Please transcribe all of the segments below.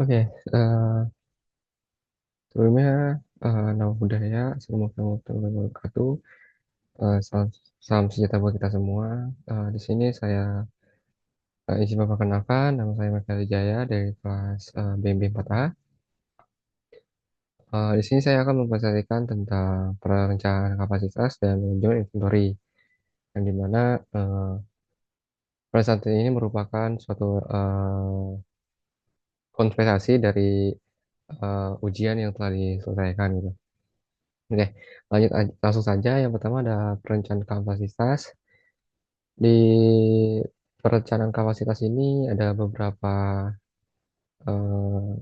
Oke, sebelumnya nama budaya, assalamualaikum warahmatullahi wabarakatuh. Salam, salam sejahtera buat kita semua. Di sini saya izin memperkenalkan, nama saya Michael Wijaya dari kelas BMB 4A. Di sini saya akan mempresentasikan tentang perencanaan kapasitas dan manajemen inventory, yang dimana presentasi ini merupakan suatu konsentrasi dari ujian yang telah diselesaikan gitu. Oke, langsung saja. Yang pertama ada perencanaan kapasitas. Di perencanaan kapasitas ini ada beberapa eh,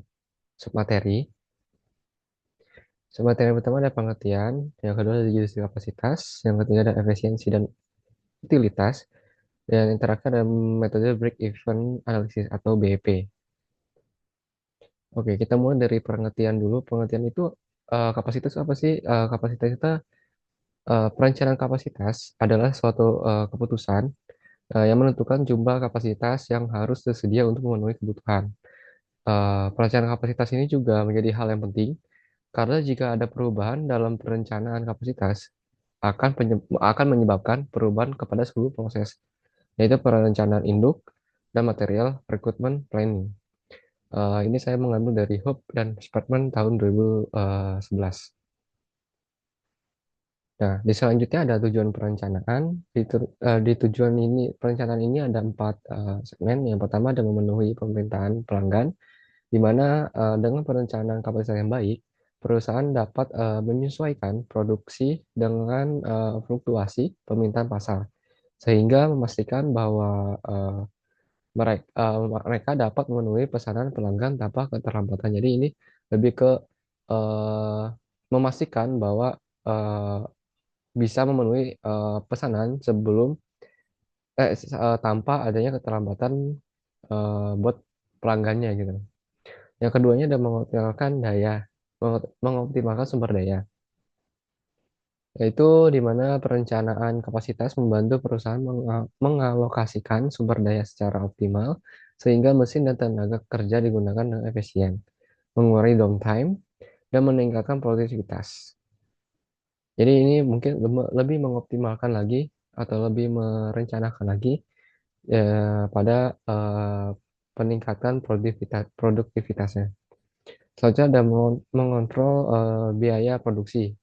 submateri. Submateri yang pertama ada pengertian, yang kedua ada jenis kapasitas, yang ketiga ada efisiensi dan utilitas, dan yang terakhir ada metode break-even analysis atau BEP. Oke, kita mulai dari pengertian dulu. Pengertian itu kapasitas apa sih? Kapasitas itu perencanaan kapasitas adalah suatu keputusan yang menentukan jumlah kapasitas yang harus tersedia untuk memenuhi kebutuhan. Perencanaan kapasitas ini juga menjadi hal yang penting karena jika ada perubahan dalam perencanaan kapasitas akan menyebabkan perubahan kepada seluruh proses, yaitu perencanaan induk dan material recruitment planning. Ini saya mengambil dari Hub dan Sparkman tahun 2011. Nah, di selanjutnya ada tujuan perencanaan. Di tujuan ini perencanaan ini ada 4 segmen. Yang pertama ada memenuhi permintaan pelanggan, di mana dengan perencanaan kapasitas yang baik, perusahaan dapat menyesuaikan produksi dengan fluktuasi permintaan pasar, sehingga memastikan bahwa mereka dapat memenuhi pesanan pelanggan tanpa keterlambatan. Jadi ini lebih ke eh, memastikan bahwa eh, bisa memenuhi pesanan tanpa adanya keterlambatan buat pelanggannya gitu. Yang keduanya adalah mengoptimalkan sumber daya, yaitu di mana perencanaan kapasitas membantu perusahaan mengalokasikan sumber daya secara optimal sehingga mesin dan tenaga kerja digunakan dengan efisien, mengurangi downtime, dan meningkatkan produktivitas. Jadi ini mungkin lebih mengoptimalkan lagi atau lebih merencanakan lagi pada peningkatan produktivitasnya. Selanjutnya ada mengontrol biaya produksi.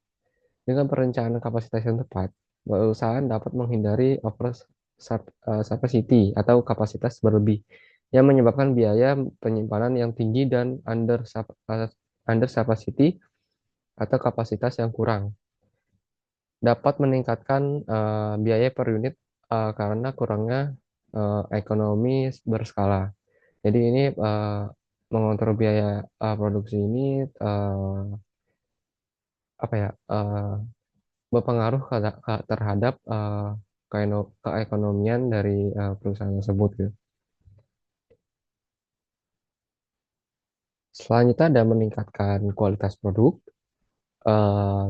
Dengan perencanaan kapasitas yang tepat, perusahaan dapat menghindari capacity atau kapasitas berlebih yang menyebabkan biaya penyimpanan yang tinggi dan under capacity atau kapasitas yang kurang. Dapat meningkatkan biaya per unit karena kurangnya ekonomi berskala. Jadi ini mengontrol biaya produksi ini apa ya berpengaruh terhadap keekonomian dari perusahaan tersebut gitu. Selanjutnya ada meningkatkan kualitas produk.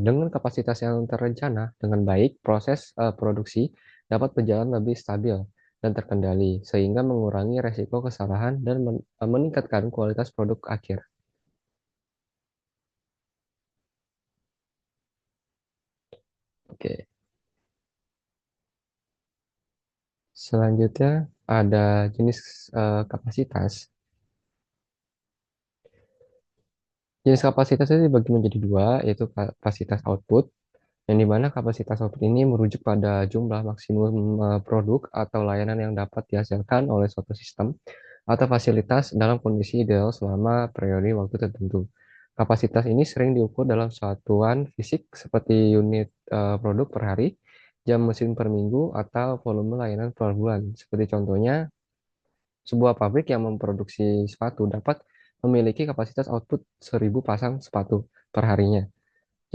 Dengan kapasitas yang terencana dengan baik, proses produksi dapat berjalan lebih stabil dan terkendali, sehingga mengurangi resiko kesalahan dan meningkatkan kualitas produk akhir. Oke, selanjutnya ada jenis kapasitas. Jenis kapasitas itu dibagi menjadi dua, yaitu kapasitas output, yang dimana kapasitas output ini merujuk pada jumlah maksimum produk atau layanan yang dapat dihasilkan oleh suatu sistem atau fasilitas dalam kondisi ideal selama periode waktu tertentu. Kapasitas ini sering diukur dalam satuan fisik seperti unit produk per hari, jam mesin per minggu, atau volume layanan per bulan. Seperti contohnya, sebuah pabrik yang memproduksi sepatu dapat memiliki kapasitas output 1.000 pasang sepatu per harinya.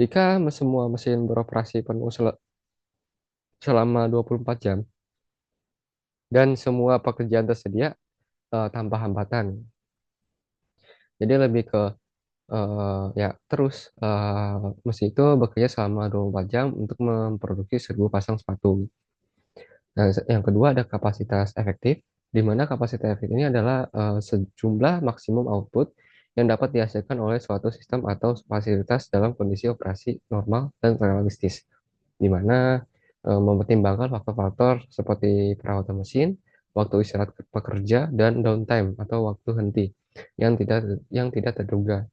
Jika semua mesin beroperasi penuh selama 24 jam dan semua pekerjaan tersedia tanpa hambatan. Jadi lebih ke ya terus mesin itu bekerja selama 24 jam untuk memproduksi 1.000 pasang sepatu. Nah, yang kedua ada kapasitas efektif, di mana kapasitas efektif ini adalah sejumlah maksimum output yang dapat dihasilkan oleh suatu sistem atau fasilitas dalam kondisi operasi normal dan realistis, di mana mempertimbangkan faktor-faktor seperti perawatan mesin, waktu istirahat pekerja, dan downtime atau waktu henti yang tidak yang tidak terduga.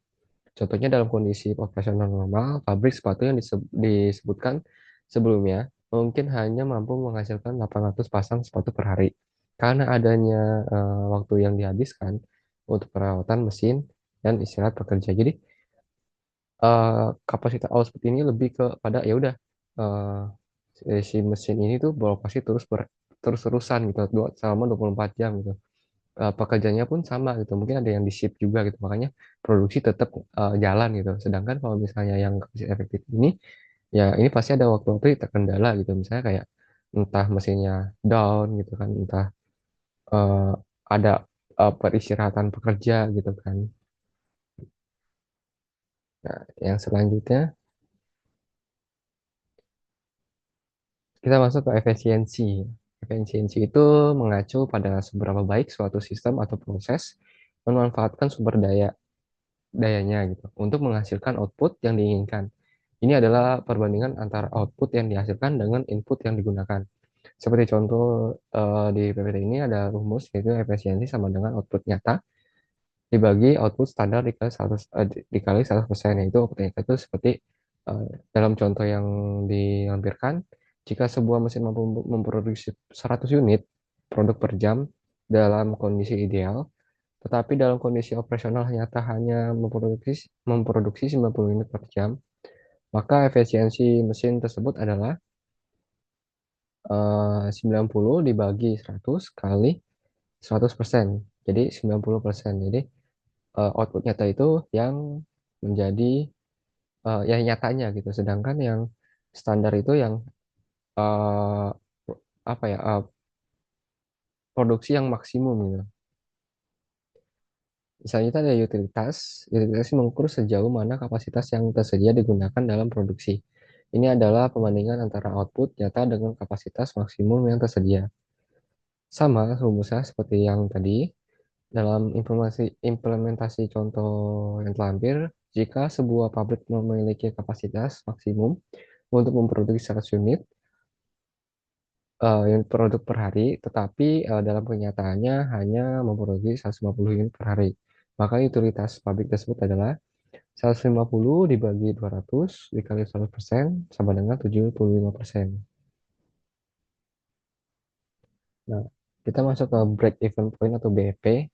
Contohnya dalam kondisi operasional normal, pabrik sepatu yang disebutkan sebelumnya mungkin hanya mampu menghasilkan 800 pasang sepatu per hari karena adanya waktu yang dihabiskan untuk perawatan mesin dan istirahat pekerja. Jadi kapasitas output ini lebih kepada ya udah eh, si mesin ini tuh beroperasi terus-terusan gitu selama 24 jam gitu. Pekerjaannya pun sama gitu. Mungkin ada yang di shift juga gitu. Makanya produksi tetap jalan gitu. Sedangkan kalau misalnya yang kapasitas efektif ini ya ini pasti ada waktu-waktu terkendala gitu. Misalnya kayak entah mesinnya down gitu kan, entah eh, ada peristirahatan pekerja gitu kan. Nah, yang selanjutnya kita masuk ke efisiensi. Efisiensi itu mengacu pada seberapa baik suatu sistem atau proses memanfaatkan sumber dayanya gitu untuk menghasilkan output yang diinginkan. Ini adalah perbandingan antara output yang dihasilkan dengan input yang digunakan. Seperti contoh di PPT ini ada rumus yaitu efisiensi sama dengan output nyata dibagi output standar dikali 100 dikali 100%, yaitu output nyata itu seperti eh, dalam contoh yang dilampirkan, jika sebuah mesin mampu memproduksi 100 unit produk per jam dalam kondisi ideal, tetapi dalam kondisi operasional nyata hanya memproduksi 90 unit per jam, maka efisiensi mesin tersebut adalah 90 dibagi 100 kali 100%. Jadi 90%. Jadi output nyata itu yang menjadi yang nyatanya gitu. Sedangkan yang standar itu yang eh, apa ya produksi yang maksimum gitu. Misalnya ada utilitas. Utilitas mengukur sejauh mana kapasitas yang tersedia digunakan dalam produksi. Ini adalah pembandingan antara output nyata dengan kapasitas maksimum yang tersedia. Sama rumusnya seperti yang tadi. Dalam implementasi contoh yang terlampir, jika sebuah pabrik memiliki kapasitas maksimum untuk memproduksi 100 unit unit produk per hari, tetapi dalam kenyataannya hanya memproduksi 150 unit per hari, maka utilitas pabrik tersebut adalah 150 dibagi 200 dikali 100% sama dengan 75%. Nah, kita masuk ke break even point atau BEP.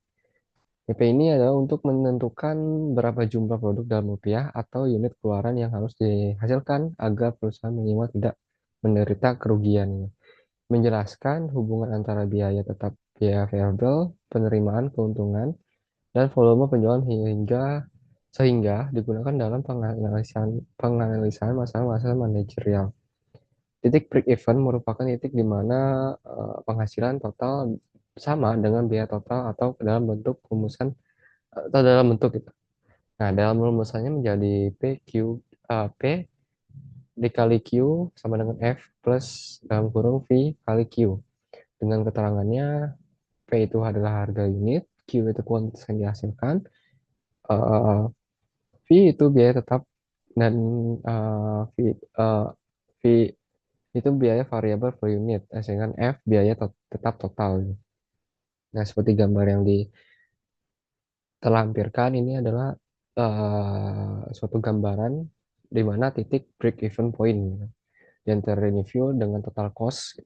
BP ini adalah untuk menentukan berapa jumlah produk dalam rupiah atau unit keluaran yang harus dihasilkan agar perusahaan minimal tidak menderita kerugian. Menjelaskan hubungan antara biaya tetap, biaya variabel, penerimaan keuntungan, dan volume penjualan sehingga digunakan dalam penganalisan masalah-masalah manajerial. Titik break even merupakan titik di mana penghasilan total sama dengan biaya total atau dalam bentuk rumusan atau dalam bentuk gitu. Nah, dalam rumusannya menjadi P dikali Q sama dengan F plus dalam kurung V kali Q. Dengan keterangannya, P itu adalah harga unit, Q itu kuantitas yang dihasilkan, eh, V itu biaya tetap, dan V, eh, V itu biaya variabel per unit, sedangkan F biaya tetap total. Nah, seperti gambar yang diterlampirkan ini adalah suatu gambaran di mana titik break even point yang terreview dengan total cost,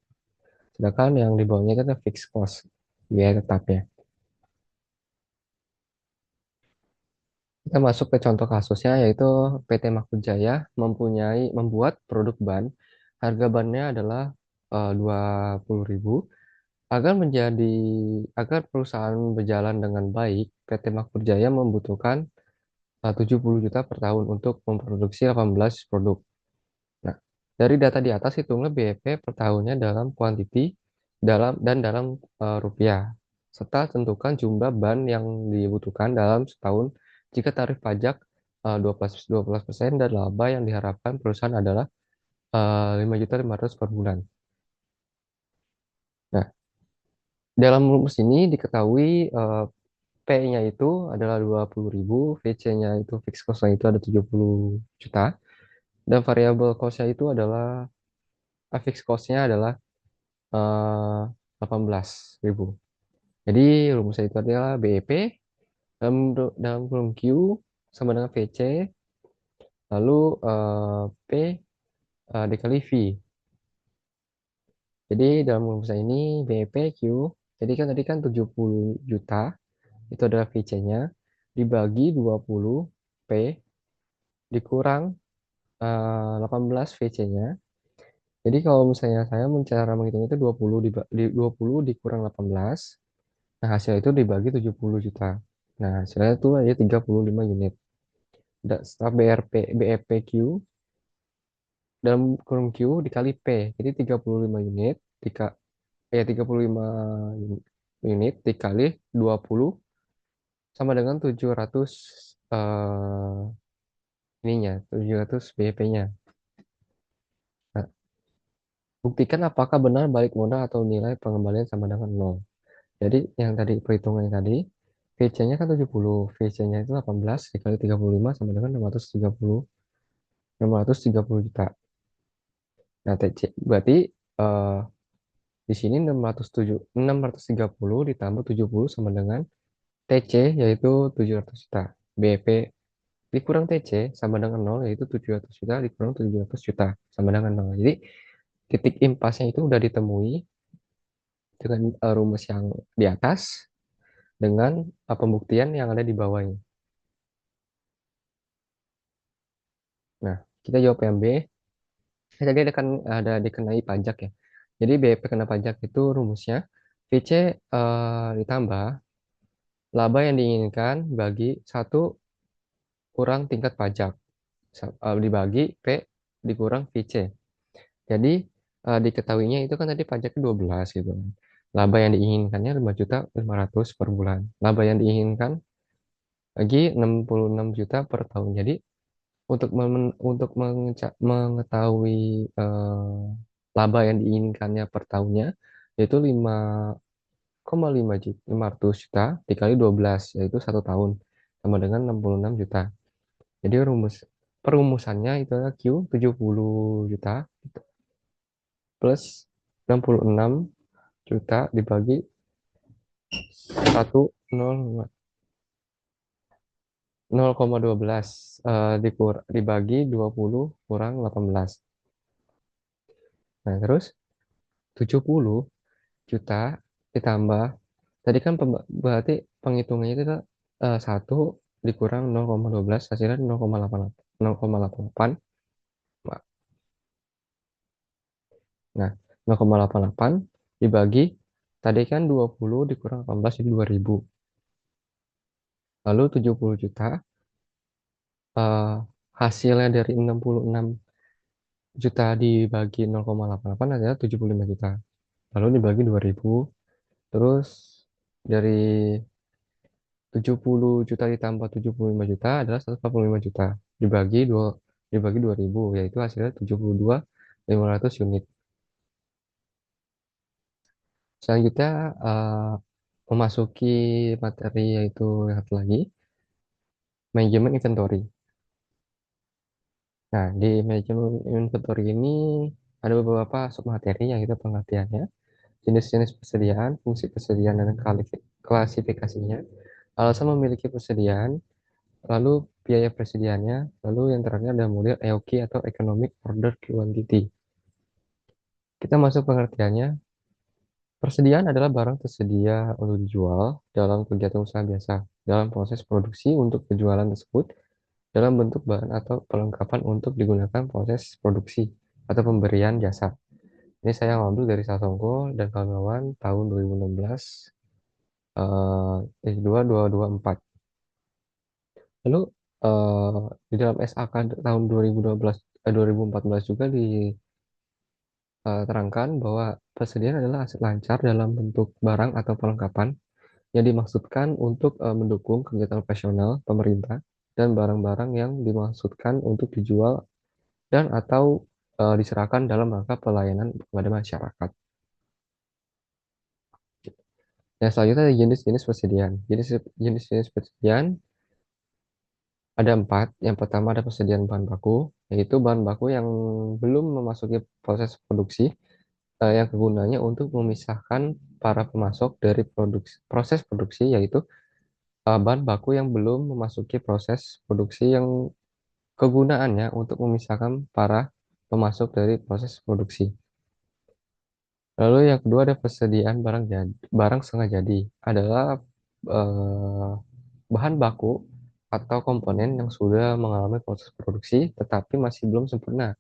sedangkan yang di bawahnya itu ada fixed cost, biaya tetapnya. Kita masuk ke contoh kasusnya yaitu PT Mahfud Jaya membuat produk ban. Harga bannya adalah 20.000. Agar menjadi agar perusahaan berjalan dengan baik, PT Mahfud Jaya membutuhkan 70 juta per tahun untuk memproduksi 18 produk. Nah, dari data di atas hitunglah BEP per tahunnya dalam kuantiti dalam rupiah, serta tentukan jumlah ban yang dibutuhkan dalam setahun jika tarif pajak 12% dan laba yang diharapkan perusahaan adalah 5.500.000 per bulan. Nah, dalam rumus ini diketahui P-nya itu adalah 20.000, VC-nya itu fix cost-nya itu ada 70 juta, dan variable cost-nya itu adalah, fix cost-nya adalah 18.000. Jadi rumusnya itu adalah BEP dalam kurung Q sama dengan VC, lalu P dikali V. Jadi dalam rumusnya ini BEP Q, jadi kan tadi kan 70 juta, itu adalah VC-nya, dibagi 20 P dikurang 18 VC-nya. Jadi kalau misalnya saya cara menghitung itu 20 20 dikurang 18, nah hasilnya itu dibagi 70 juta. Nah hasilnya itu aja 35 unit. Setelah BEPQ dalam kurung Q dikali P. Jadi 35 unit, 35 unit dikali 20 sama dengan 700, ininya, 700 BEP-nya. Nah, buktikan apakah benar balik modal atau nilai pengembalian sama dengan nol. Jadi yang tadi perhitungannya tadi, VC-nya kan 70, VC-nya itu 18 dikali 35 sama dengan 630 juta. Nah, TC berarti eh, di sini 630 ditambah 70 sama dengan TC yaitu 700 juta. BP dikurang TC sama dengan 0 yaitu 700 juta dikurang 700 juta sama dengan 0. Jadi titik impasnya itu udah ditemui dengan rumus yang di atas dengan pembuktian yang ada di bawahnya. Nah, kita jawab yang B. Tadi ada dikenai pajak ya. Jadi BP kena pajak itu rumusnya VC ditambah laba yang diinginkan bagi satu kurang tingkat pajak dibagi P dikurang VC. Jadi diketahuinya itu kan tadi pajaknya 12 gitu kan. Laba yang diinginkannya 5.500.000 per bulan. Laba yang diinginkan lagi 66 juta per tahun. Jadi untuk mengetahui laba yang diinginkannya per tahunnya yaitu 5,5 juta dikali 12 yaitu 1 tahun sama dengan 66 juta. Jadi perumusannya itu adalah Q 70 juta plus 66 juta dibagi 1 0,12 dibagi 20 kurang 18. Nah, terus 70 juta ditambah tadi kan berarti penghitungannya itu 1 dikurang 0,12 hasilnya 0,88. Nah, 0,88 dibagi tadi kan 20 dikurang 18 jadi 2.000. Lalu 70 juta eh, hasilnya dari 66 juta dibagi 0,88 adalah 75 juta. Lalu dibagi 2.000. Terus dari 70 juta ditambah 75 juta adalah 145 juta. Dibagi 2.000 yaitu hasilnya 72.500 unit. Selanjutnya memasuki materi yaitu yang satu lagi, manajemen inventory. Nah, di manajemen inventory ini ada beberapa submateri yang kita pengertiannya, jenis-jenis persediaan, fungsi persediaan dan klasifikasinya, alasan memiliki persediaan, lalu biaya persediaannya, lalu yang terakhir ada model EOQ atau Economic Order Quantity. Kita masuk pengertiannya. Persediaan adalah barang tersedia untuk dijual dalam kegiatan usaha biasa, dalam proses produksi untuk penjualan tersebut, dalam bentuk bahan atau perlengkapan untuk digunakan proses produksi atau pemberian jasa. Ini saya ngambil dari Sasongko dan kawan-kawan tahun 2016, S2 224. Lalu di dalam SAK tahun 2012, 2014 juga diterangkan bahwa persediaan adalah aset lancar dalam bentuk barang atau perlengkapan yang dimaksudkan untuk mendukung kegiatan operasional pemerintah dan barang-barang yang dimaksudkan untuk dijual dan atau diserahkan dalam rangka pelayanan kepada masyarakat. Yang selanjutnya ada jenis-jenis persediaan. Jenis-jenis persediaan ada 4. Yang pertama ada persediaan bahan baku, yaitu bahan baku yang belum memasuki proses produksi, yang kegunaannya untuk memisahkan para pemasok dari proses produksi, yaitu bahan baku yang belum memasuki proses produksi yang kegunaannya untuk memisahkan para pemasok dari proses produksi. Lalu yang kedua ada persediaan barang setengah jadi, adalah eh, bahan baku atau komponen yang sudah mengalami proses produksi tetapi masih belum sempurna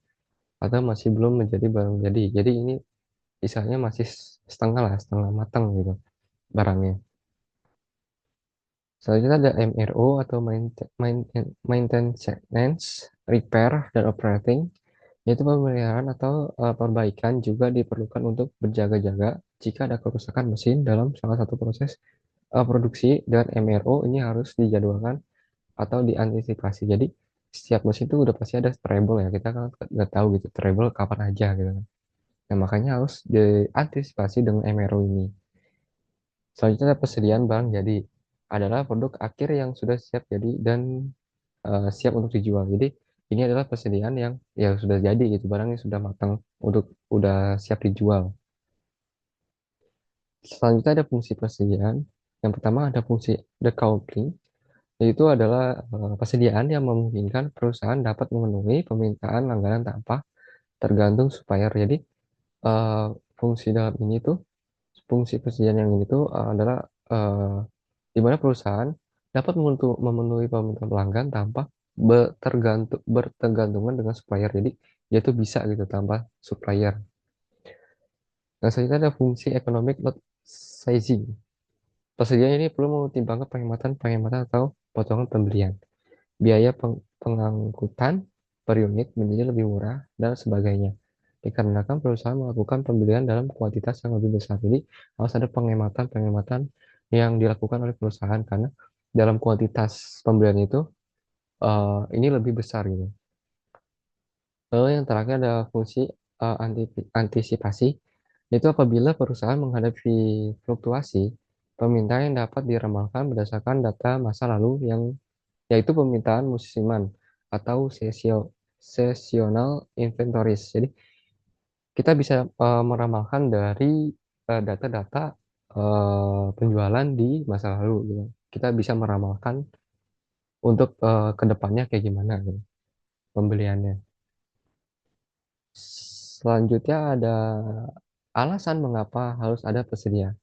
atau masih belum menjadi barang jadi. Jadi ini misalnya masih setengah lah, setengah matang gitu barangnya. Selanjutnya ada MRO atau maintenance, repair, dan operating, yaitu pemeliharaan atau perbaikan juga diperlukan untuk berjaga-jaga jika ada kerusakan mesin dalam salah satu proses produksi, dan MRO ini harus dijadwalkan atau diantisipasi. Jadi setiap mesin itu udah pasti ada trouble ya, kita kan nggak tahu gitu trouble kapan aja gitu kan. Nah makanya harus diantisipasi dengan MRO ini. Selanjutnya ada persediaan barang jadi, adalah produk akhir yang sudah siap jadi dan siap untuk dijual. Jadi ini adalah persediaan yang ya sudah jadi gitu, barangnya sudah matang untuk udah siap dijual. Selanjutnya ada fungsi persediaan. Yang pertama ada fungsi decoupling, yaitu adalah persediaan yang memungkinkan perusahaan dapat memenuhi permintaan langganan tanpa tergantung supplier. Jadi eh, fungsi dalam ini tuh, fungsi persediaan yang ini tuh adalah di mana perusahaan dapat memenuhi permintaan pelanggan tanpa bertergantungan dengan supplier. Jadi dia tuh bisa gitu tanpa supplier. Nah, selanjutnya ada fungsi economic load sizing. Persediaan ini perlu mempertimbangkan penghematan atau potongan pembelian. Biaya pengangkutan per unit menjadi lebih murah dan sebagainya. Dikarenakan perusahaan melakukan pembelian dalam kuantitas yang lebih besar. Jadi harus ada penghematan-penghematan yang dilakukan oleh perusahaan karena dalam kuantitas pembelian itu ini lebih besar gitu. Lalu yang terakhir ada fungsi antisipasi, yaitu apabila perusahaan menghadapi fluktuasi permintaan yang dapat diramalkan berdasarkan data masa lalu, yang yaitu permintaan musiman atau seasonal inventories. Jadi kita bisa meramalkan dari data-data penjualan di masa lalu gitu. Kita bisa meramalkan untuk ke depannya kayak gimana gitu, pembeliannya. Selanjutnya ada alasan mengapa harus ada persediaan.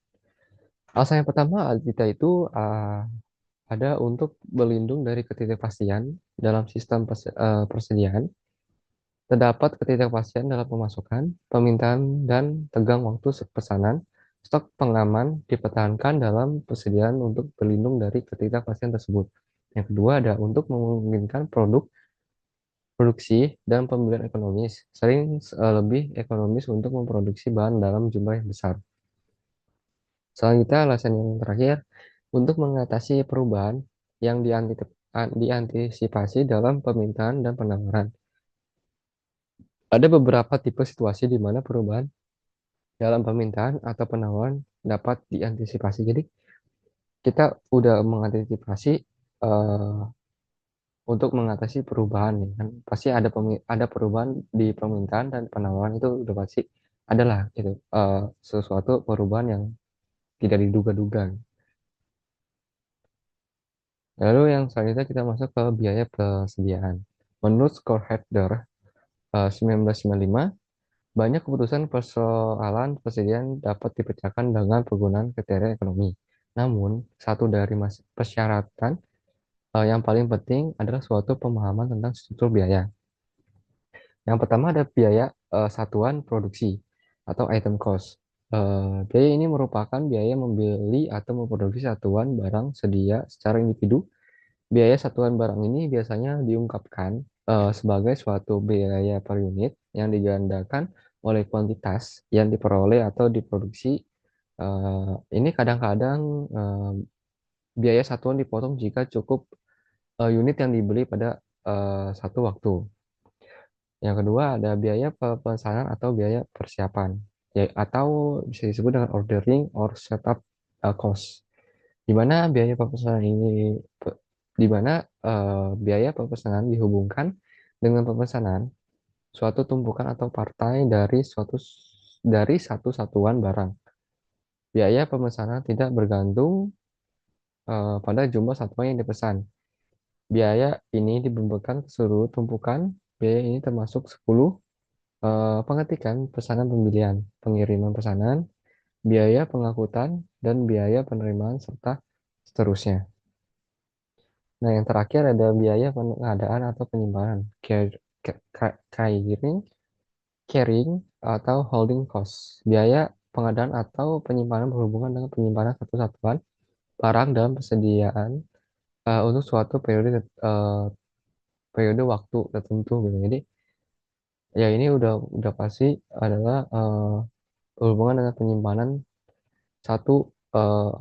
Alasan yang pertama kita itu ada untuk berlindung dari ketidakpastian dalam sistem persediaan. Terdapat ketidakpastian dalam pemasukan, permintaan, dan tegang waktu pesanan. Stok pengaman dipertahankan dalam persediaan untuk berlindung dari ketidakpastian tersebut. Yang kedua ada untuk memungkinkan produksi dan pembelian ekonomis. Sering lebih ekonomis untuk memproduksi bahan dalam jumlah yang besar. Selanjutnya alasan yang terakhir, untuk mengatasi perubahan yang diantisipasi dalam permintaan dan penawaran. Ada beberapa tipe situasi di mana perubahan dalam permintaan atau penawaran dapat diantisipasi. Jadi kita udah mengantisipasi eh, untuk mengatasi perubahan nih kan. Pasti ada perubahan di permintaan dan penawaran, itu udah pasti adalah itu sesuatu perubahan yang tidak diduga-duga. Lalu yang selanjutnya kita masuk ke biaya persediaan. Menurut Scoreheader 1995, banyak keputusan persoalan persediaan dapat dipecahkan dengan penggunaan kriteria ekonomi. Namun, satu dari persyaratan yang paling penting adalah suatu pemahaman tentang struktur biaya. Yang pertama ada biaya satuan produksi atau item cost. Biaya ini merupakan biaya membeli atau memproduksi satuan barang sedia secara individu. Biaya satuan barang ini biasanya diungkapkan sebagai suatu biaya per unit yang digandakan oleh kuantitas yang diperoleh atau diproduksi. Ini kadang-kadang biaya satuan dipotong jika cukup unit yang dibeli pada satu waktu. Yang kedua ada biaya pemesanan atau biaya persiapan, ya, atau bisa disebut dengan ordering or setup. cost, di mana biaya pemesanan ini di mana biaya pemesanan dihubungkan dengan pemesanan suatu tumpukan atau partai dari satu satuan barang. Biaya pemesanan tidak bergantung pada jumlah satuan yang dipesan. Biaya ini dibebankan ke seluruh tumpukan. Biaya ini termasuk 10 pengetikan pesanan pembelian, pengiriman pesanan, biaya pengangkutan, dan biaya penerimaan, serta seterusnya. Nah, yang terakhir ada biaya pengadaan atau penyimpanan, carrying, carrying atau holding cost. Biaya pengadaan atau penyimpanan berhubungan dengan penyimpanan satu satuan barang dalam persediaan untuk suatu periode waktu tertentu gitu. Jadi ya ini udah pasti adalah berhubungan dengan penyimpanan satu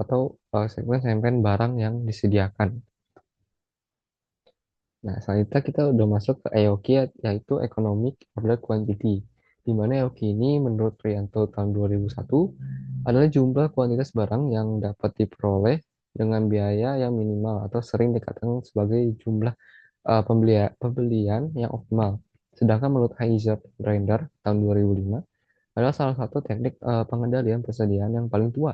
atau segmen-segmen barang yang disediakan. Nah, selanjutnya kita udah masuk ke EOQ, yaitu Economic Order Quantity, di mana EOQ ini menurut Prianto tahun 2001 adalah jumlah kuantitas barang yang dapat diperoleh dengan biaya yang minimal atau sering dikatakan sebagai jumlah pembelian yang optimal. Sedangkan menurut Heiser Brander tahun 2005 adalah salah satu teknik pengendalian persediaan yang paling tua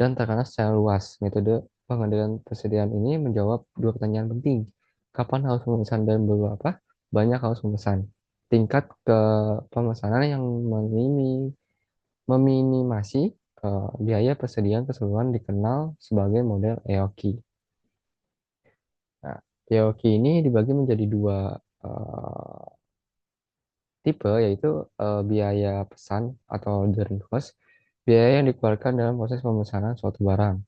dan terkenal secara luas. Metode pengendalian persediaan ini menjawab dua pertanyaan penting. Kapan harus memesan dan berapa banyak harus memesan? Tingkat ke pemesanan yang meminimasi biaya persediaan keseluruhan dikenal sebagai model EOQ. Nah, EOQ ini dibagi menjadi dua eh, tipe, yaitu biaya pesan atau ordering cost, biaya yang dikeluarkan dalam proses pemesanan suatu barang.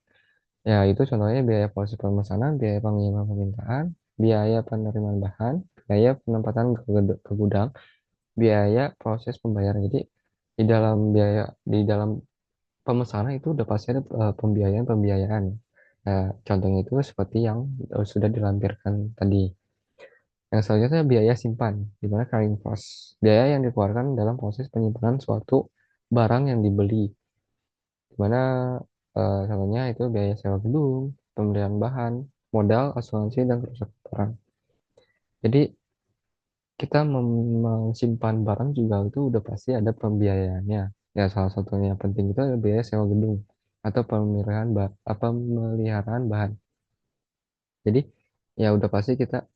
Ya, itu contohnya biaya proses pemesanan, biaya pengiriman permintaan, biaya penerimaan bahan, biaya penempatan ke gudang, biaya proses pembayaran. Jadi di dalam pemesanan itu udah pasti ada pembiayaan-pembiayaan. Nah, contohnya itu seperti yang sudah dilampirkan tadi. Yang selanjutnya biaya simpan, di mana carrying cost, biaya yang dikeluarkan dalam proses penyimpanan suatu barang yang dibeli, di mana contohnya itu biaya sewa gedung, pembelian bahan, modal, asuransi, dan kerusakan barang. Jadi kita menyimpan barang juga itu udah pasti ada pembiayaannya. Ya, salah satunya yang penting itu adalah biaya sewa gedung atau pemeliharaan bahan. Jadi ya udah pasti kita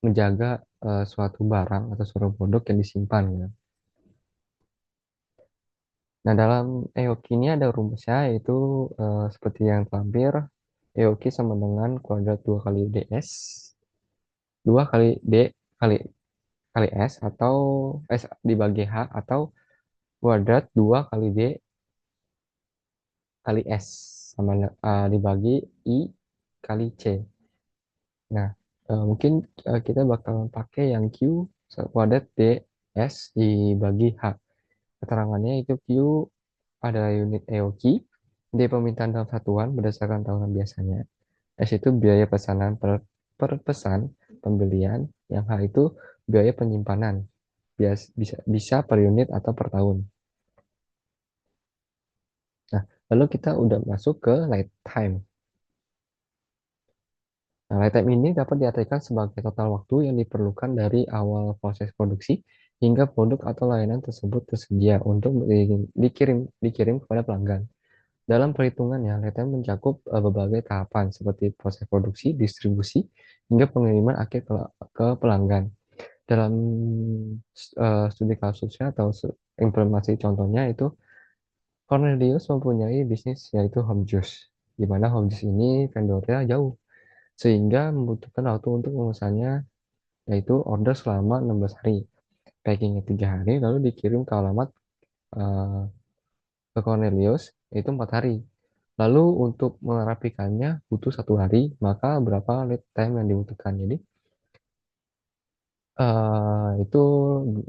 menjaga suatu barang atau suatu produk yang disimpan gitu. Nah, dalam EOQ ini ada rumusnya, yaitu seperti yang terlampir. EOQ sama dengan kuadrat 2 kali DS, 2 kali D kali kali S, atau S dibagi H, atau kuadrat 2 kali D kali S, sama dibagi I kali C. Nah, mungkin kita bakal pakai yang Q kuadrat DS dibagi H. Keterangannya itu Q adalah unit EOQ, D permintaan dalam satuan berdasarkan tahunan biasanya. S itu biaya pesanan per pesan pembelian, yang H itu biaya penyimpanan, bisa per unit atau per tahun. Nah, lalu kita udah masuk ke lead time. Nah, lead time ini dapat diartikan sebagai total waktu yang diperlukan dari awal proses produksi hingga produk atau layanan tersebut tersedia untuk dikirim kepada pelanggan. Dalam perhitungannya, lead time mencakup berbagai tahapan seperti proses produksi, distribusi, hingga pengiriman akhir ke pelanggan. Dalam studi kasusnya atau implementasi contohnya itu, Cornelius mempunyai bisnis yaitu home juice, di mana home juice ini vendornya jauh, sehingga membutuhkan waktu untuk memesannya, yaitu order selama 16 hari, packingnya 3 hari, lalu dikirim ke alamat eh, ke Cornelius, yaitu 4 hari. Lalu untuk merapikannya butuh 1 hari, maka berapa lead time yang dibutuhkan? Jadi itu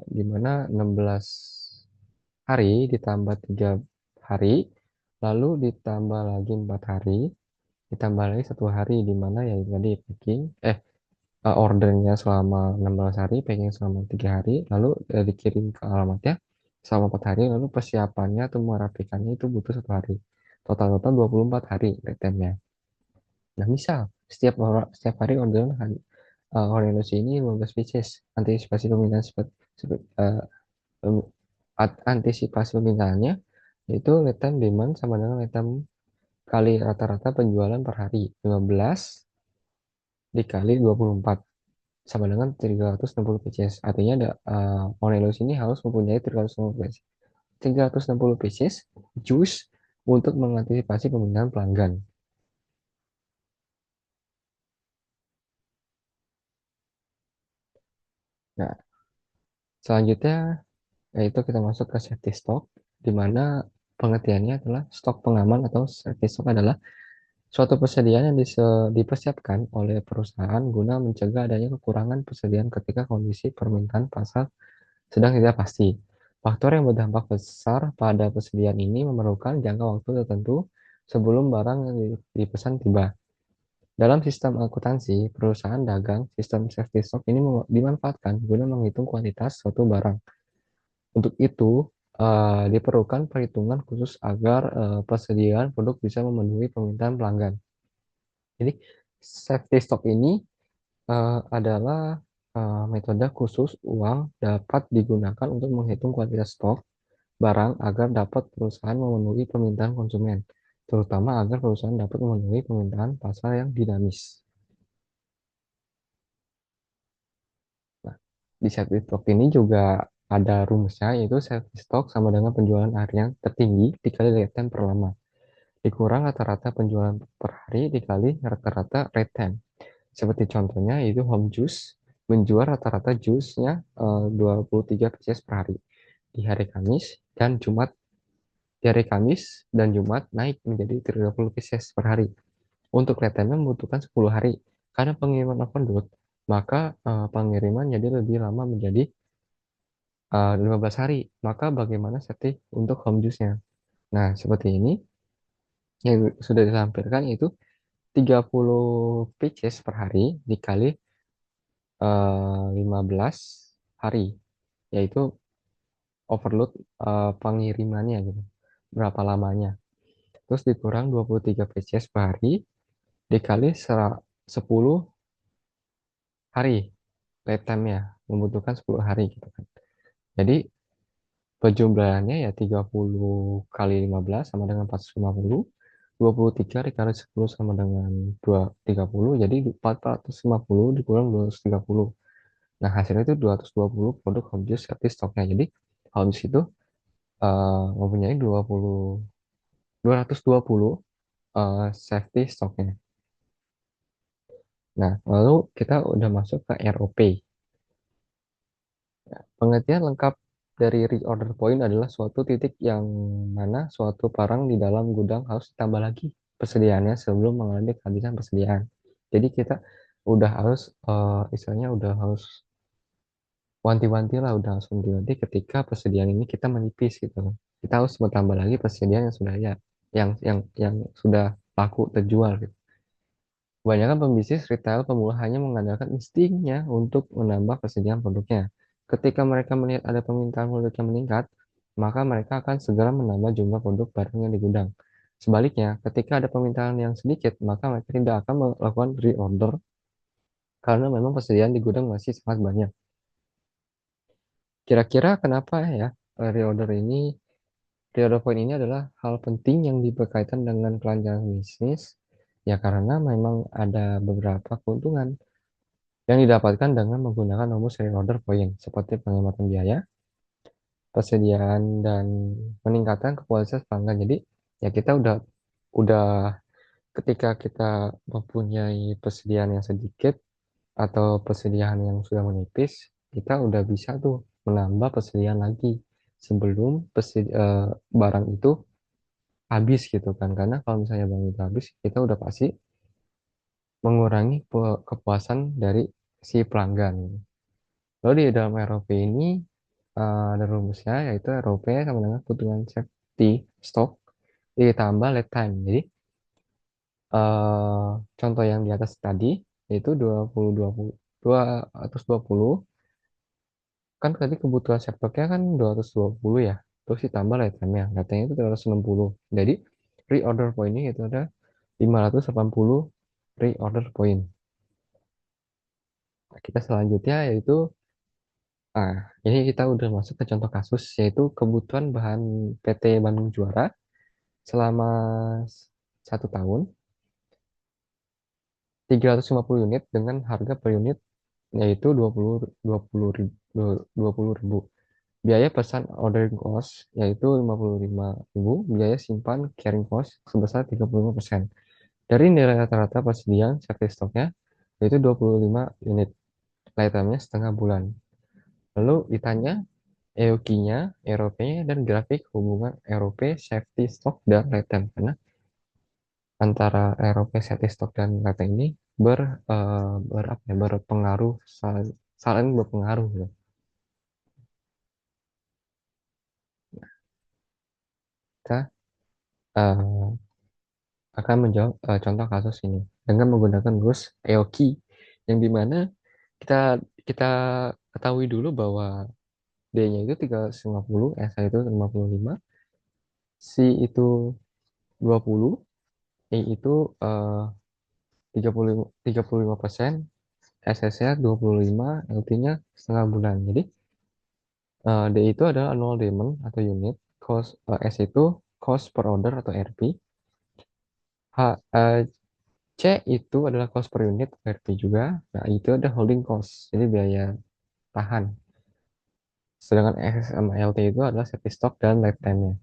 dimana 16 hari ditambah 3 hari, lalu ditambah lagi 4 hari, ditambah lagi 1 hari, dimana ya tadi packing, ordernya selama 16 hari, packing selama 3 hari, lalu dikirim ke alamatnya selama 4 hari, lalu persiapannya atau merapikannya itu butuh 1 hari. total-total 24 hari lead time-nya. Nah, misal setiap hari orderan orang Indonesia ini 15 pieces. Antisipasi permintaan antisipasi permintaannya yaitu lead time demand sama dengan lead time kali rata-rata penjualan per hari. 15 dikali 24 sama dengan 360 pieces. Artinya ada orang Indonesia ini harus mempunyai 360 pieces jus untuk mengantisipasi permintaan pelanggan. Nah, selanjutnya yaitu kita masuk ke safety stock, di mana pengertiannya adalah stok pengaman atau safety stock adalah suatu persediaan yang dipersiapkan oleh perusahaan guna mencegah adanya kekurangan persediaan ketika kondisi permintaan pasar sedang tidak pasti. Faktor yang berdampak besar pada persediaan ini memerlukan jangka waktu tertentu sebelum barang yang dipesan tiba. Dalam sistem akuntansi, perusahaan dagang, sistem safety stock ini dimanfaatkan guna menghitung kualitas suatu barang. Untuk itu, diperlukan perhitungan khusus agar persediaan produk bisa memenuhi permintaan pelanggan. Jadi, safety stock ini adalah metode khusus uang dapat digunakan untuk menghitung kualitas stok barang agar dapat perusahaan memenuhi permintaan konsumen, terutama agar perusahaan dapat memenuhi permintaan pasar yang dinamis. Nah, di safety stock ini juga ada rumusnya, yaitu safety stock sama dengan penjualan harian tertinggi dikali lead time per lama, dikurang rata-rata penjualan per hari dikali rata-rata lead time. Seperti contohnya, yaitu Home Juice menjual rata-rata jusnya 23 pieces per hari di hari Kamis dan Jumat. Di hari Kamis dan Jumat naik menjadi 30 pieces per hari. Untuk lead time membutuhkan 10 hari. Karena pengiriman overload, maka pengiriman jadi lebih lama menjadi 15 hari. Maka bagaimana safety untuk home juice-nya? Nah, seperti ini yang sudah dilampirkan itu 30 pieces per hari dikali 15 hari, yaitu overload pengirimannya gitu. Berapa lamanya. Terus dikurang 23 pieces per hari dikali 10 hari lead time-nya membutuhkan 10 hari gitu kan. Jadi penjumlahannya ya 30 kali 15 sama dengan 450, 23 dikali 10 sama dengan 230, jadi 450 dikurang 230. Nah, hasilnya itu 220 produk home juice safety stoknya. Jadi home juice itu mempunyai 220 safety stoknya. Nah, lalu kita udah masuk ke ROP. Pengertian lengkap dari reorder point adalah suatu titik yang mana suatu barang di dalam gudang harus ditambah lagi persediaannya sebelum mengalami kehabisan persediaan. Jadi kita udah harus istilahnya udah harus wanti-wanti lah, udah harus wanti-wanti ketika persediaan ini kita menipis gitu. Kita harus bertambah lagi persediaan yang sudah ya, yang sudah laku terjual gitu. Kebanyakan pembisnis retail pemula hanya mengandalkan instingnya untuk menambah persediaan produknya. Ketika mereka melihat ada permintaan produk yang meningkat, maka mereka akan segera menambah jumlah produk barang yang di gudang. Sebaliknya, ketika ada permintaan yang sedikit, maka mereka tidak akan melakukan reorder karena memang persediaan di gudang masih sangat banyak. Kira-kira kenapa ya reorder point ini adalah hal penting yang berkaitan dengan kelancaran bisnis? Ya karena memang ada beberapa keuntungan yang didapatkan dengan menggunakan nomor serial order point seperti penghematan biaya, persediaan dan peningkatan kualitas pelanggan. Jadi ya kita udah ketika kita mempunyai persediaan yang sedikit atau persediaan yang sudah menipis, kita udah bisa tuh menambah persediaan lagi sebelum barang itu habis gitu kan. Karena kalau misalnya barang itu habis, kita udah pasti mengurangi kepuasan dari si pelanggan. Lalu di dalam ROP ini ada rumusnya, yaitu ROP sama dengan keuntungan safety stock ditambah lead time. Jadi contoh yang di atas tadi yaitu 220 kan tadi kebutuhan stoknya kan 220 ya, terus ditambah lead time-nya, lead time itu 360. Jadi reorder poinnya itu ada 580 reorder point. Nah, kita selanjutnya yaitu, ah, ini kita udah masuk ke contoh kasus, yaitu kebutuhan bahan PT Bandung Juara selama 1 tahun, 350 unit dengan harga per unit yaitu 20.000. Biaya pesan ordering cost yaitu 55.000, biaya simpan carrying cost sebesar 35%. Dari nilai rata-rata persediaan service stoknya yaitu 25 unit, lifetime-nya setengah bulan. Lalu ditanya EOQ-nya, ROP-nya, dan grafik hubungan ROP, safety stock, dan lifetime. Karena antara ROP, safety stock, dan lifetime ini berpengaruh, saling berpengaruh gitu. Kita eh, akan menjawab contoh kasus ini dengan menggunakan rules EOQ, yang dimana kita kita ketahui dulu bahwa D-nya itu 350, S itu 55, C itu 20, E itu 35%, SS-nya 25, LT-nya setengah bulan. Jadi D itu adalah annual demand atau unit, S itu cost per order atau RP, H, C itu adalah cost per unit RP juga. Nah, itu ada holding cost, jadi biaya tahan. Sedangkan SS sama LT itu adalah service stock dan lifetime-nya.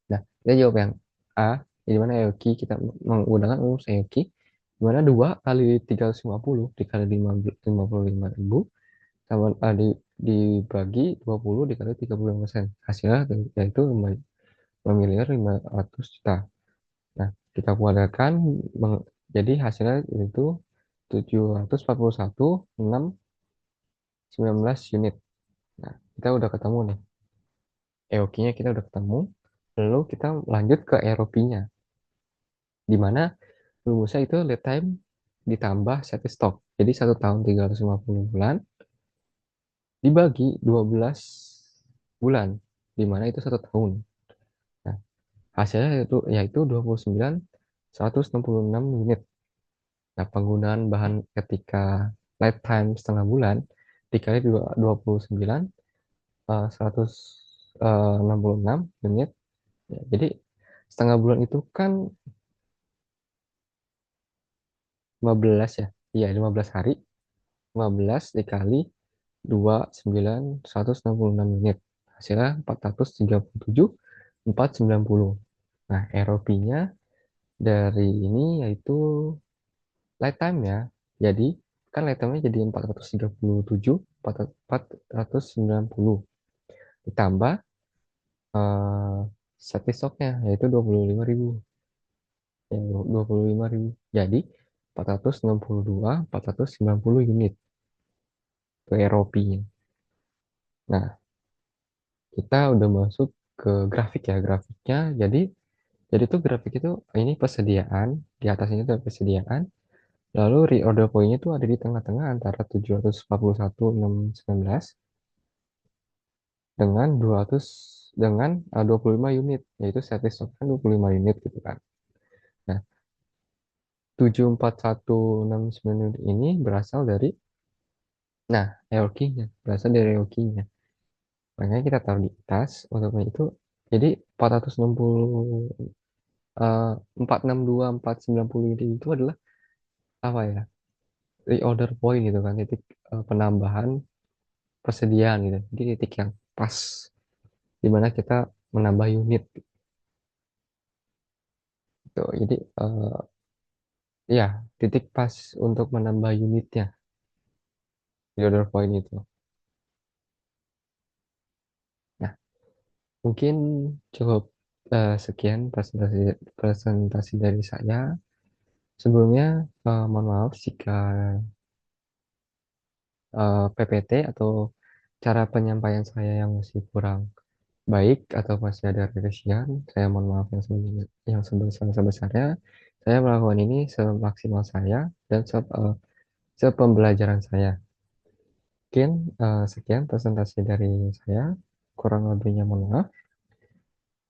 Nah, kita jawab yang A, di mana EOQ kita menggunakan rumus EOQ, di mana 2 kali 350 dikali 55.000 sama dibagi 20 dikali 35%. Hasilnya yaitu 5 miliar 500 juta. Nah, kita keluarkan jadi hasilnya itu 741.619 unit. Nah, kita udah ketemu nih. EOQ-nya kita udah ketemu. Lalu kita lanjut ke ROP-nya. Di mana rumusnya itu lead time ditambah set stock. Jadi 1 tahun 350 bulan dibagi 12 bulan, di mana itu 1 tahun. Nah, hasilnya yaitu 29.166 unit. Nah, penggunaan bahan ketika lifetime setengah bulan dikali 29 166 unit. Ya, jadi setengah bulan itu kan 15 ya. Iya, 15 hari. 15 dikali 29.166 unit. Hasilnya 437.490. Nah, ROP-nya dari ini yaitu lifetime ya. Jadi kan lifetime-nya jadi 437, 490 ditambah eh, service stock-nya yaitu 25.000. Ya, 25.000. Jadi 462.490 unit ke ROP-nya. Nah, kita udah masuk ke grafik ya. Grafiknya jadi tuh grafik itu ini persediaan, di atasnya itu persediaan. Lalu reorder point-nya tuh ada di tengah-tengah antara 741.619 dengan 200 dengan 25 unit, yaitu service stock kan 25 unit gitu kan. Nah, 741.619 unit ini berasal dari, nah, EOQ-nya berasal dari EOQ-nya. Makanya kita taruh di atas untuk itu. Jadi 460 eh, 462.490 itu adalah apa ya? Reorder point gitu kan, titik penambahan persediaan gitu. Jadi titik yang pas di mana kita menambah unit gitu. Jadi ya titik pas untuk menambah unitnya di order point itu. Nah, mungkin cukup sekian presentasi presentasi dari saya. Sebelumnya mohon maaf jika PPT atau cara penyampaian saya yang masih kurang baik atau masih ada revisian. Saya mohon maaf yang sebesar-besarnya. Saya melakukan ini semaksimal saya dan sepembelajaran saya. Mungkin sekian presentasi dari saya. Kurang lebihnya mohon maaf.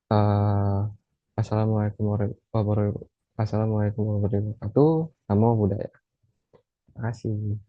Eh, Assalamualaikum warahmatullahi wabarakatuh. Namo Buddhaya. Terima kasih.